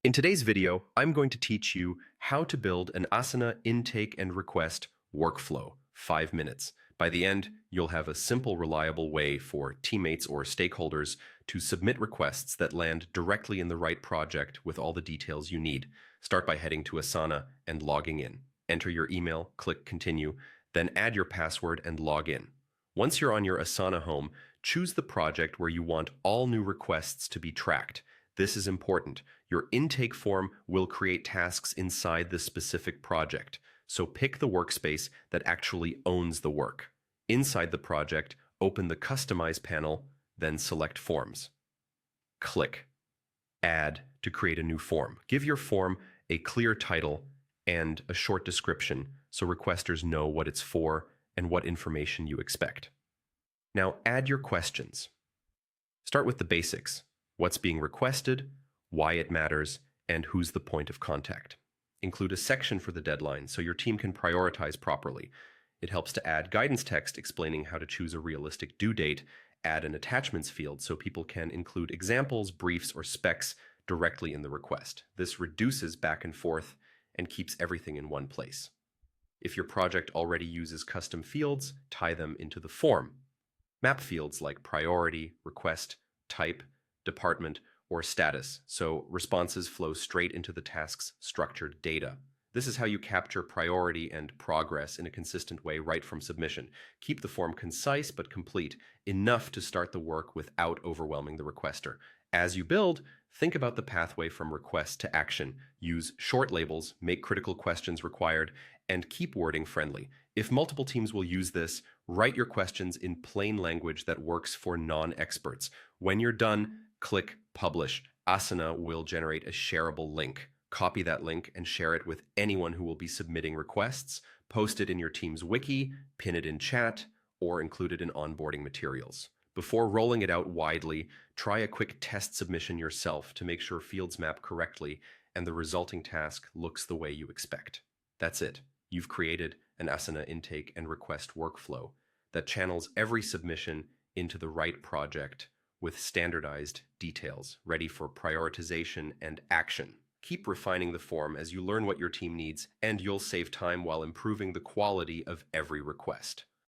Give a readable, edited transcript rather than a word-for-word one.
In today's video, I'm going to teach you how to build an Asana intake and request workflow, 5 minutes. By the end, you'll have a simple, reliable way for teammates or stakeholders to submit requests that land directly in the right project with all the details you need. Start by heading to Asana and logging in. Enter your email, click Continue, then add your password and log in. Once you're on your Asana home, choose the project where you want all new requests to be tracked. This is important. Your intake form will create tasks inside the specific project, so pick the workspace that actually owns the work. Inside the project, open the Customize panel, then select Forms. Click Add to create a new form. Give your form a clear title and a short description so requesters know what it's for and what information you expect. Now add your questions. Start with the basics. What's being requested, why it matters, and who's the point of contact. Include a section for the deadline so your team can prioritize properly. It helps to add guidance text explaining how to choose a realistic due date. Add an attachments field so people can include examples, briefs, or specs directly in the request. This reduces back and forth and keeps everything in one place. If your project already uses custom fields, tie them into the form. Map fields like priority, request, type, department, or status, so responses flow straight into the task's structured data. This is how you capture priority and progress in a consistent way right from submission. Keep the form concise but complete, enough to start the work without overwhelming the requester. As you build, think about the pathway from request to action. Use short labels, make critical questions required, and keep wording friendly. If multiple teams will use this, write your questions in plain language that works for non-experts. When you're done, click Publish. Asana will generate a shareable link. Copy that link and share it with anyone who will be submitting requests. Post it in your team's wiki, pin it in chat, or include it in onboarding materials. Before rolling it out widely, try a quick test submission yourself to make sure fields map correctly and the resulting task looks the way you expect. That's it. You've created an Asana intake and request workflow that channels every submission into the right project with standardized details, ready for prioritization and action. Keep refining the form as you learn what your team needs, and you'll save time while improving the quality of every request.